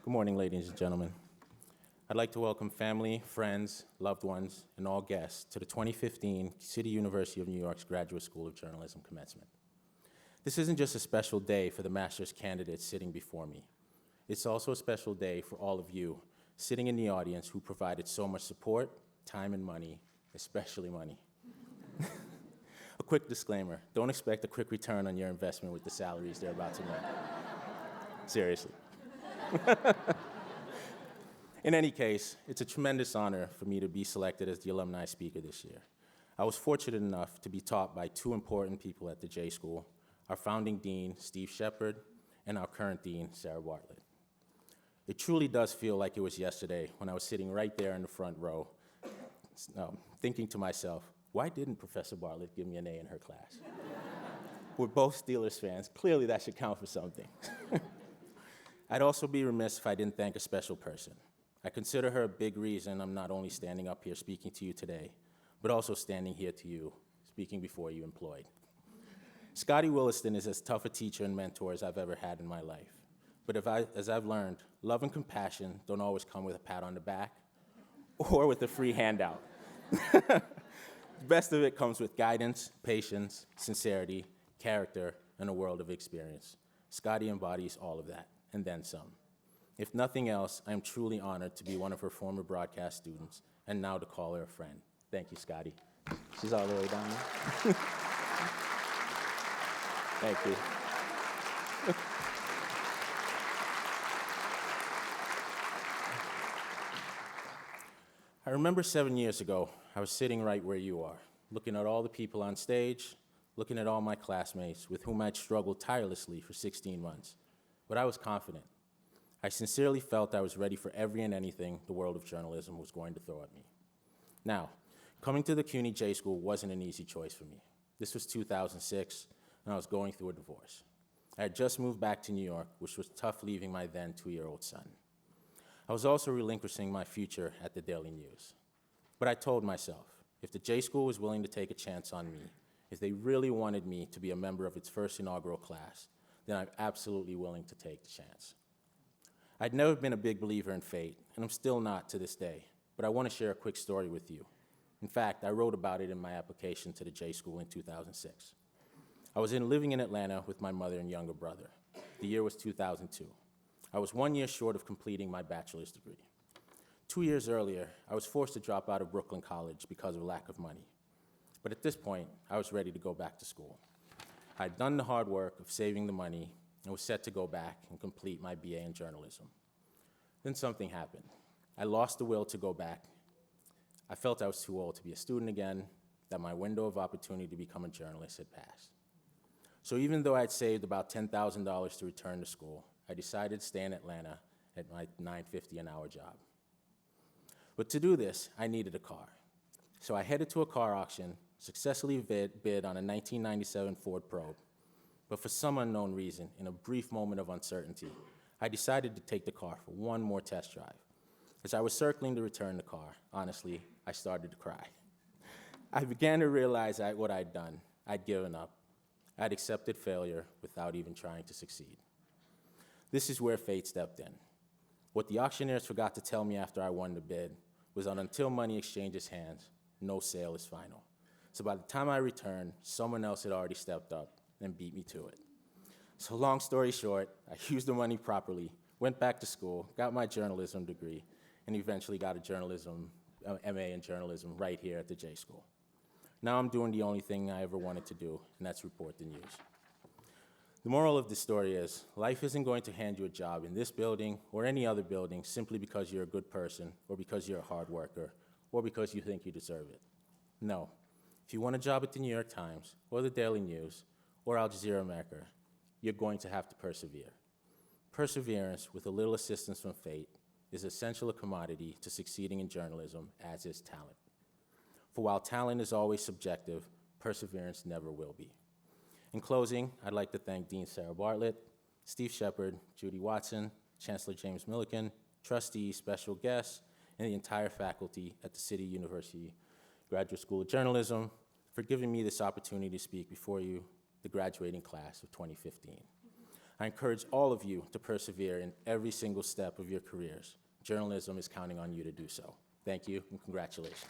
Good morning, ladies and gentlemen. I'd like to welcome family, friends, loved ones, and all guests to the 2015 City University of New York's Graduate School of Journalism Commencement. This isn't just a special day for the master's candidates sitting before me. It's also a special day for all of you sitting in the audience who provided so much support, time, and money, especially money. A quick disclaimer, don't expect a quick return on your investment with the salaries they're about to make. Seriously. In any case, it's a tremendous honor for me to be selected as the alumni speaker this year. I was fortunate enough to be taught by two important people at the J School, our founding dean, Steve Shepard, and our current dean, Sarah Bartlett. It truly does feel like it was yesterday when I was sitting right there in the front row, thinking to myself, why didn't Professor Bartlett give me an A in her class? We're both Steelers fans. Clearly that should count for something. I'd also be remiss if I didn't thank a special person. I consider her a big reason I'm not only standing up here speaking to you today, but also standing here to you, speaking before you employed. Scotty Williston is as tough a teacher and mentor as I've ever had in my life. But as I've learned, love and compassion don't always come with a pat on the back or with a free handout. The best of it comes with guidance, patience, sincerity, character, and a world of experience. Scotty embodies all of that, and then some. If nothing else, I am truly honored to be one of her former broadcast students, and now to call her a friend. Thank you, Scotty. She's all the way down there. Thank you. I remember 7 years ago, I was sitting right where you are, looking at all the people on stage, looking at all my classmates with whom I'd struggled tirelessly for 16 months. But I was confident. I sincerely felt I was ready for every and anything the world of journalism was going to throw at me. Now, coming to the CUNY J School wasn't an easy choice for me. This was 2006, and I was going through a divorce. I had just moved back to New York, which was tough leaving my then 2-year-old son. I was also relinquishing my future at the Daily News. But I told myself, if the J School was willing to take a chance on me, if they really wanted me to be a member of its first inaugural class, then I'm absolutely willing to take the chance. I'd never been a big believer in fate, and I'm still not to this day, but I want to share a quick story with you. In fact, I wrote about it in my application to the J School in 2006. I was living in Atlanta with my mother and younger brother. The year was 2002. I was 1 year short of completing my bachelor's degree. 2 years earlier, I was forced to drop out of Brooklyn College because of lack of money. But at this point, I was ready to go back to school. I'd done the hard work of saving the money and was set to go back and complete my BA in journalism. Then something happened. I lost the will to go back. I felt I was too old to be a student again, that my window of opportunity to become a journalist had passed. So even though I'd saved about $10,000 to return to school, I decided to stay in Atlanta at my $9.50 an hour job. But to do this, I needed a car. So I headed to a car auction, successfully bid on a 1997 Ford Probe. But for some unknown reason, in a brief moment of uncertainty, I decided to take the car for one more test drive. As I was circling to return the car, honestly, I started to cry. I began to realize what I'd done. I'd given up. I'd accepted failure without even trying to succeed. This is where fate stepped in. What the auctioneers forgot to tell me after I won the bid was that until money exchanges hands, no sale is final. So by the time I returned, someone else had already stepped up and beat me to it. So long story short, I used the money properly, went back to school, got my journalism degree, and eventually got a MA in journalism right here at the J School. Now I'm doing the only thing I ever wanted to do, and that's report the news. The moral of this story is, life isn't going to hand you a job in this building or any other building simply because you're a good person or because you're a hard worker or because you think you deserve it. No. If you want a job at the New York Times or the Daily News or Al Jazeera America, you're going to have to persevere. Perseverance, with a little assistance from fate, is essential a commodity to succeeding in journalism, as is talent. For while talent is always subjective, perseverance never will be. In closing, I'd like to thank Dean Sarah Bartlett, Steve Shepard, Judy Watson, Chancellor James Milliken, trustees, special guests, and the entire faculty at the City University Graduate School of Journalism for giving me this opportunity to speak before you, the graduating class of 2015. I encourage all of you to persevere in every single step of your careers. Journalism is counting on you to do so. Thank you and congratulations.